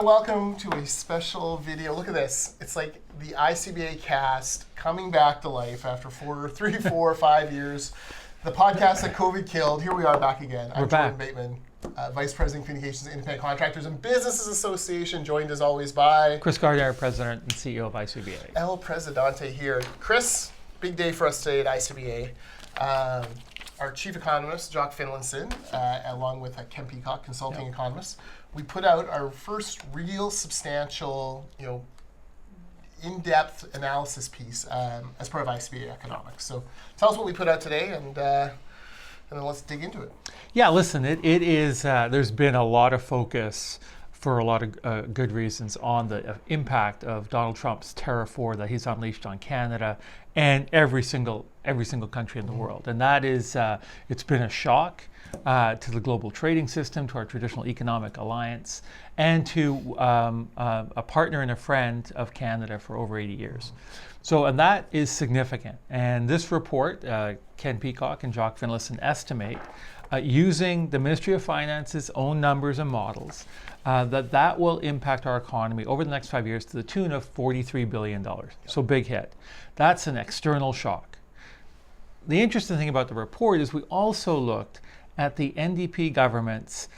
welcome to a special video. Look at this. It's like the ICBA cast coming back to life after 3, 4, 5 years. The podcast that COVID killed. Here we are back again. I'm Jordan Bateman, Vice President Communications, Independent Contractors and Businesses Association, joined as always by Chris Gardner, President and CEO of ICBA. El Presidente here. Chris, big day for us today at ICBA. Our chief economist, Jock Finlinson, along with Ken Peacock, consulting economist, we put out our first real substantial, in-depth analysis piece as part of ICBA economics. So tell us what we put out today, and then let's dig into it. Yeah, listen, it is. There's been a lot of focus for a lot of good reasons on the impact of Donald Trump's tariff war that he's unleashed on Canada and every single country in the world. And that is, it's been a shock to the global trading system, to our traditional economic alliance, and to a partner and a friend of Canada for over 80 years. So, and that is significant. And this report, Ken Peacock and Jock Finlinson estimate, using the Ministry of Finance's own numbers and models, that will impact our economy over the next 5 years to the tune of $43 billion. So big hit. That's an external shock. The interesting thing about the report is we also looked at the NDP government's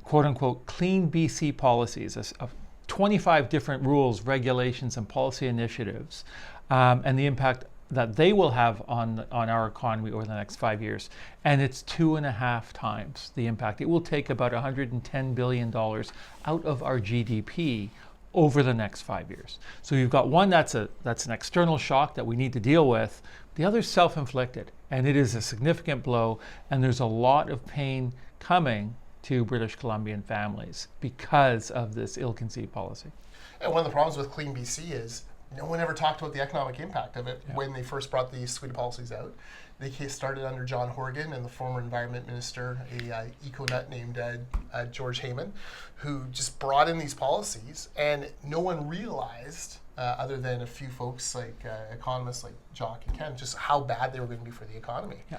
quote-unquote CleanBC policies of 25 different rules, regulations, and policy initiatives, and the impact that they will have on our economy over the next 5 years. And it's 2.5 times the impact. It will take about $110 billion out of our GDP over the next 5 years. So you've got one that's an external shock that we need to deal with. The other is self-inflicted, and it is a significant blow, and there's a lot of pain coming to British Columbian families because of this ill-conceived policy. And one of the problems with CleanBC is no one ever talked about the economic impact of it when they first brought these suite of policies out. They started under John Horgan and the former Environment Minister, a eco-nut named George Heyman, who just brought in these policies, and no one realized, other than a few folks like economists like Jock and Ken, just how bad they were going to be for the economy. Yeah.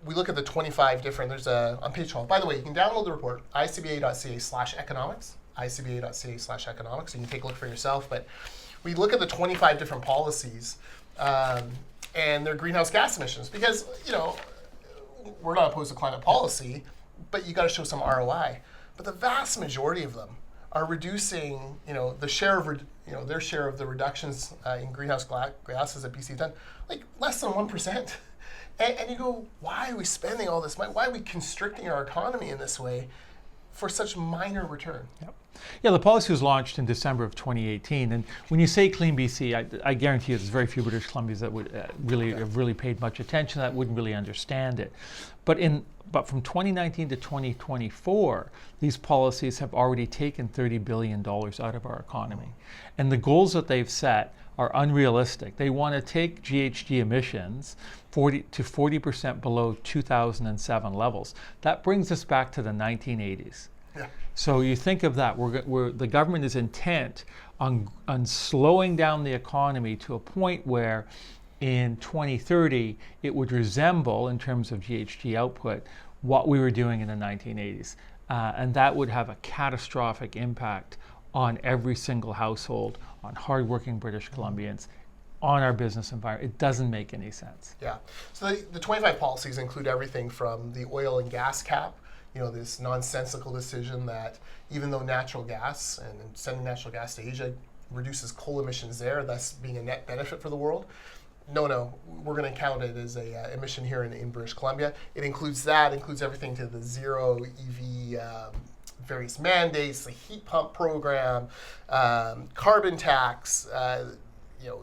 We look at the 25 different, there's on page 12. By the way, you can download the report, icba.ca/economics, icba.ca/economics, so you can take a look for yourself. But we look at the 25 different policies and their greenhouse gas emissions, because, we're not opposed to climate policy, but you got to show some ROI. But the vast majority of them are reducing, the share of, their share of the reductions in greenhouse gases that BC done, like less than 1%. And you go, why are we spending all this money? Why are we constricting our economy in this way for such minor return? Yep. Yeah, the policy was launched in December of 2018, and when you say CleanBC, I guarantee you there's very few British Columbians that would have really paid much attention, that wouldn't really understand it. But from 2019 to 2024, these policies have already taken $30 billion out of our economy. And the goals that they've set are unrealistic. They want to take GHG emissions 40% below 2007 levels. That brings us back to the 1980s. Yeah. So you think of that, the government is intent on slowing down the economy to a point where in 2030 it would resemble, in terms of GHG output, what we were doing in the 1980s. And that would have a catastrophic impact on every single household, on hardworking British Columbians, on our business environment. It doesn't make any sense. Yeah. So the 25 policies include everything from the oil and gas cap, this nonsensical decision that even though natural gas and sending natural gas to Asia reduces coal emissions there, thus being a net benefit for the world. No, we're going to count it as a emission here in British Columbia. It includes everything to the zero EV, various mandates, the heat pump program, carbon tax, the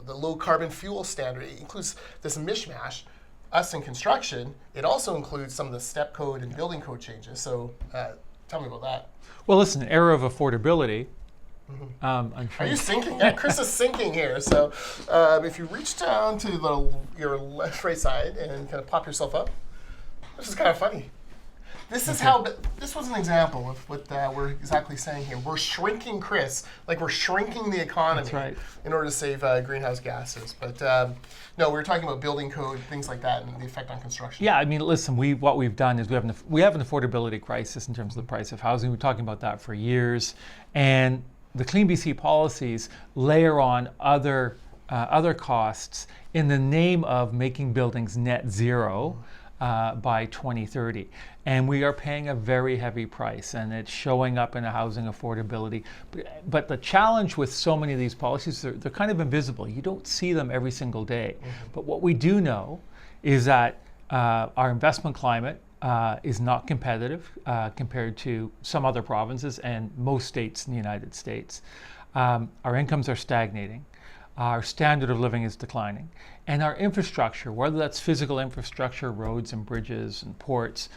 low carbon fuel standard. It includes this mishmash. Us in construction, it also includes some of the step code and building code changes. So tell me about that. Well, listen, era of affordability. Are you sinking? Yeah, Chris is sinking here. So if you reach down to your right side and kind of pop yourself up, this is kind of funny. This is how. This was an example of what we're exactly saying here. We're shrinking, Chris, like we're shrinking the economy That's right. in order to save greenhouse gases. But no, we were talking about building code, things like that, and the effect on construction. Yeah, I mean, listen, what we've done is we have an affordability crisis in terms of the price of housing. We've been talking about that for years, and the CleanBC policies layer on other costs in the name of making buildings net zero by 2030. And we are paying a very heavy price, and it's showing up in a housing affordability. But the challenge with so many of these policies, they're kind of invisible. You don't see them every single day. But what we do know is that our investment climate is not competitive compared to some other provinces and most states in the United States. Our incomes are stagnating. Our standard of living is declining. And our infrastructure, whether that's physical infrastructure, roads and bridges and ports,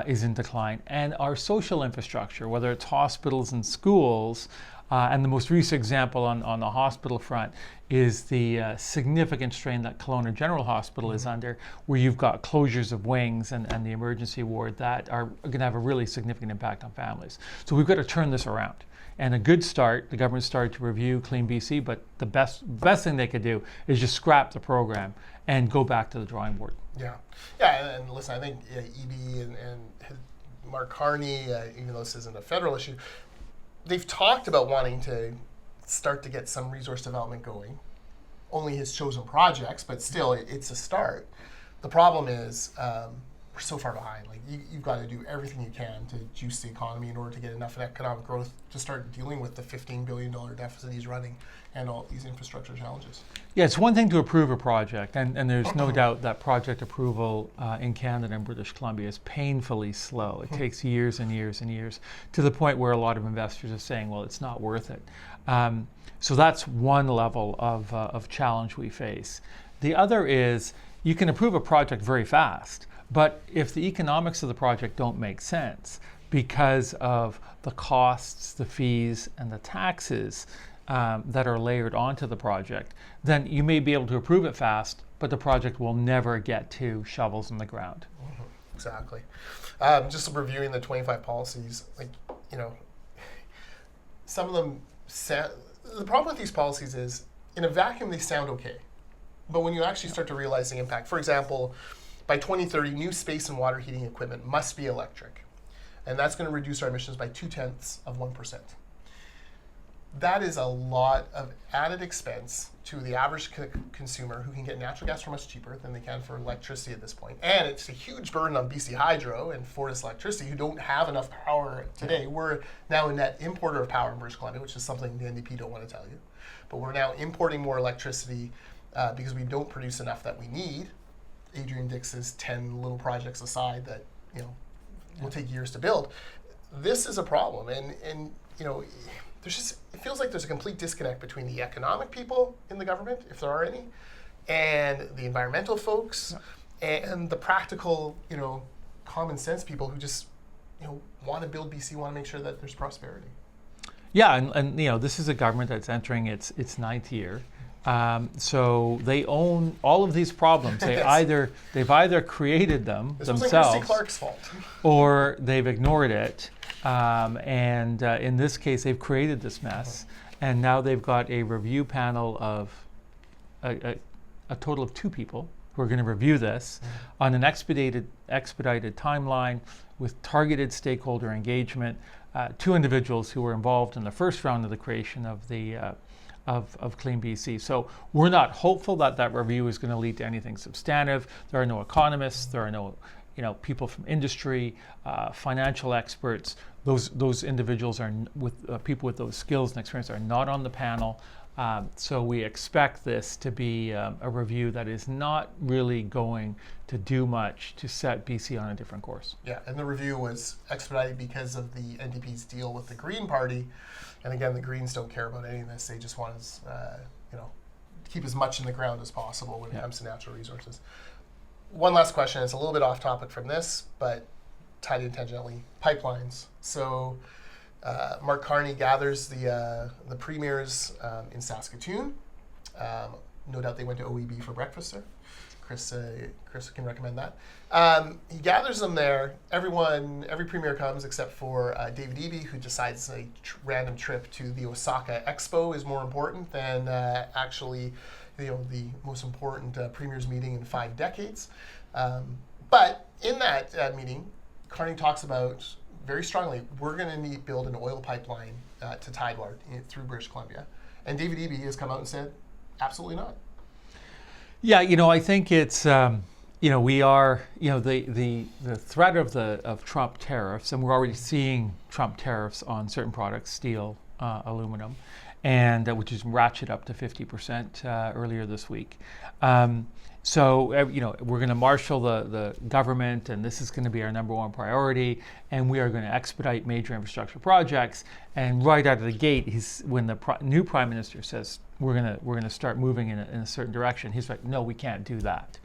is in decline. And our social infrastructure, whether it's hospitals and schools, and the most recent example on the hospital front is the significant strain that Kelowna General Hospital is under, where you've got closures of wings and the emergency ward that are going to have a really significant impact on families. So we've got to turn this around. And a good start, the government started to review CleanBC, but the best thing they could do is just scrap the program and go back to the drawing board. Yeah, and listen, I think EB and Mark Carney, even though this isn't a federal issue, they've talked about wanting to start to get some resource development going. Only his chosen projects, but still, it's a start. The problem is we're so far behind. Like you've got to do everything you can to juice the economy in order to get enough economic growth to start dealing with the $15 billion deficit he's running and all these infrastructure challenges. Yeah, it's one thing to approve a project, and there's no doubt that project approval in Canada and British Columbia is painfully slow. It takes years and years and years, to the point where a lot of investors are saying, well, it's not worth it. So that's one level of challenge we face. The other is you can approve a project very fast, but if the economics of the project don't make sense because of the costs, the fees, and the taxes that are layered onto the project, then you may be able to approve it fast, but the project will never get to shovels in the ground. Exactly. Just reviewing the 25 policies, some of them, the problem with these policies is, in a vacuum, they sound okay. But when you actually start to realize the impact, for example, by 2030, new space and water heating equipment must be electric. And that's going to reduce our emissions by 0.2%. That is a lot of added expense to the average consumer who can get natural gas for much cheaper than they can for electricity at this point. And it's a huge burden on BC Hydro and Fortis Electricity, who don't have enough power today. We're now a net importer of power in British Columbia, which is something the NDP don't want to tell you. But we're now importing more electricity because we don't produce enough that we need. Adrian Dix's 10 little projects aside that will take years to build. This is a problem, and there's just, it feels like there's a complete disconnect between the economic people in the government, if there are any, and the environmental folks, and the practical, common sense people who just want to build BC, want to make sure that there's prosperity. Yeah, and this is a government that's entering its ninth year. So they own all of these problems. They've either created them themselves, was like Clark's fault, or they've ignored it. And in this case, they've created this mess, and now they've got a review panel of a total of 2 people who are going to review this on an expedited timeline with targeted stakeholder engagement. 2 individuals who were involved in the first round of the creation of the of CleanBC. So we're not hopeful that review is going to lead to anything substantive. There are no economists. There are no people from industry, financial experts. Those individuals are people with those skills and experience are not on the panel. So we expect this to be a review that is not really going to do much to set BC on a different course. Yeah, and the review was expedited because of the NDP's deal with the Green Party. And again, the Greens don't care about any of this. They just want us, keep as much in the ground as possible when it comes to natural resources. One last question. It's a little bit off topic from this, but tied in tangentially. Pipelines. So Mark Carney gathers the premiers in Saskatoon. No doubt they went to OEB for breakfast there. Chris can recommend that. He gathers them there. Every premier comes except for David Eby, who decides a random trip to the Osaka Expo is more important than actually, the most important premiers meeting in 5 decades. But in that meeting, Carney talks about very strongly, we're going to build an oil pipeline to Tidewater through British Columbia. And David Eby has come out and said, absolutely not. Yeah, I think it's, we are, the threat of Trump tariffs, and we're already seeing Trump tariffs on certain products, steel, aluminum, and which is ratchet up to 50% earlier this week. So, we're going to marshal the government, and this is going to be our number one priority, and we are going to expedite major infrastructure projects. And right out of the gate, when the new prime minister says we're going to start moving in a certain direction, he's like, no, we can't do that.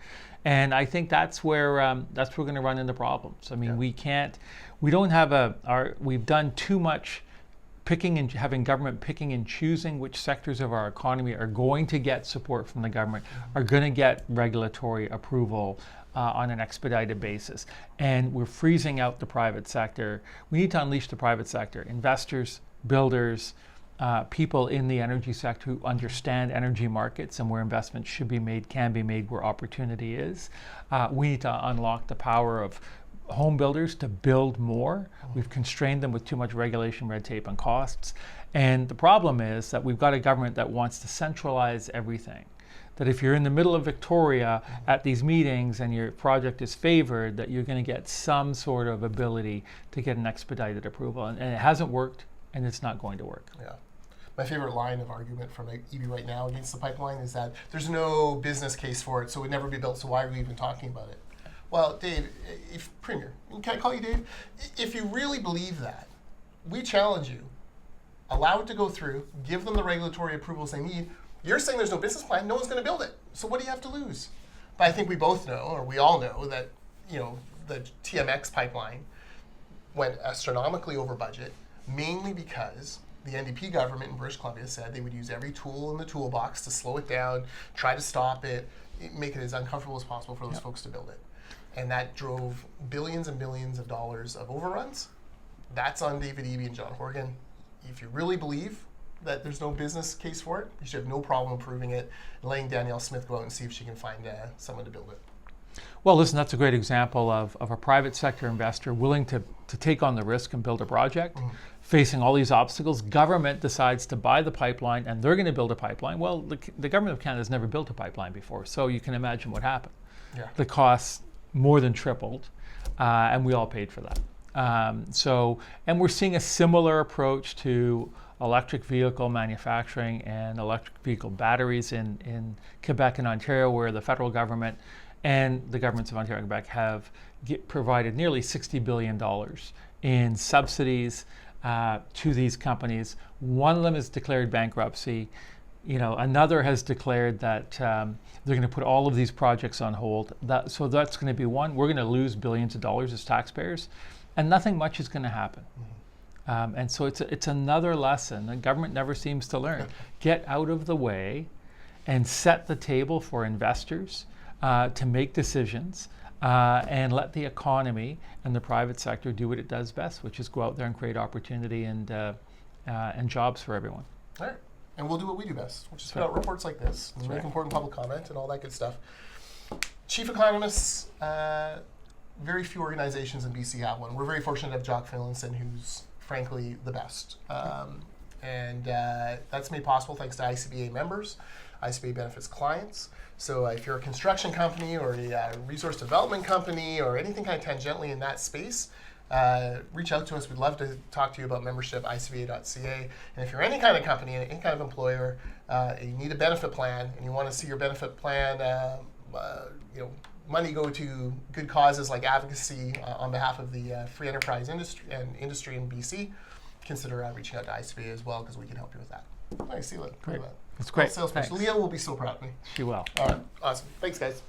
And I think that's where we're going to run into problems. I mean, we've done too much having government picking and choosing which sectors of our economy are going to get support from the government, are going to get regulatory approval on an expedited basis. And we're freezing out the private sector. We need to unleash the private sector, investors, builders, people in the energy sector who understand energy markets and where investment should be made, can be made, where opportunity is. We need to unlock the power of home builders to build more. We've constrained them with too much regulation, red tape, and costs. And the problem is that we've got a government that wants to centralize everything. That if you're in the middle of Victoria at these meetings and your project is favored, that you're going to get some sort of ability to get an expedited approval. And it hasn't worked, and it's not going to work. Yeah. My favorite line of argument from Eby right now against the pipeline is that there's no business case for it, so it would never be built, so why are we even talking about it? Well, Dave, Premier, can I call you Dave? If you really believe that, we challenge you. Allow it to go through, give them the regulatory approvals they need. You're saying there's no business plan, no one's going to build it. So what do you have to lose? But I think we both know, or we all know, that the TMX pipeline went astronomically over budget, mainly because the NDP government in British Columbia said they would use every tool in the toolbox to slow it down, try to stop it, make it as uncomfortable as possible for those folks to build it. And that drove billions and billions of dollars of overruns. That's on David Eby and John Horgan. If you really believe that there's no business case for it, you should have no problem approving it and letting Danielle Smith go out and see if she can find someone to build it. Well, listen, that's a great example of a private sector investor willing to take on the risk and build a project, facing all these obstacles. Government decides to buy the pipeline, and they're going to build a pipeline. Well, the government of Canada has never built a pipeline before, so you can imagine what happened. Yeah. The costs more than tripled, and we all paid for that. And we're seeing a similar approach to electric vehicle manufacturing and electric vehicle batteries in Quebec and Ontario, where the federal government and the governments of Ontario and Quebec have provided nearly $60 billion in subsidies to these companies. One of them has declared bankruptcy. Another has declared that they're going to put all of these projects on hold. So that's going to be one. We're going to lose billions of dollars as taxpayers, and nothing much is going to happen. And so it's another lesson. The government never seems to learn. Get out of the way and set the table for investors to make decisions and let the economy and the private sector do what it does best, which is go out there and create opportunity and jobs for everyone. All right. And we'll do what we do best, which is put out reports like this, and make important public comment and all that good stuff. Chief economists, very few organizations in BC have one. We're very fortunate to have Jock Finlinson, who's frankly the best. And that's made possible thanks to ICBA members. ICBA benefits clients. So if you're a construction company or a resource development company or anything kind of tangentially in that space, reach out to us. We'd love to talk to you about membership, icba.ca. And if you're any kind of company, any kind of employer, you need a benefit plan and you want to see your benefit plan, money go to good causes like advocacy on behalf of the free enterprise industry in BC, consider reaching out to ICBA as well, because we can help you with that. Nice, see you later. Great. That's great. Salesperson. Leah will be so proud of me. She will. All right, awesome. Thanks, guys.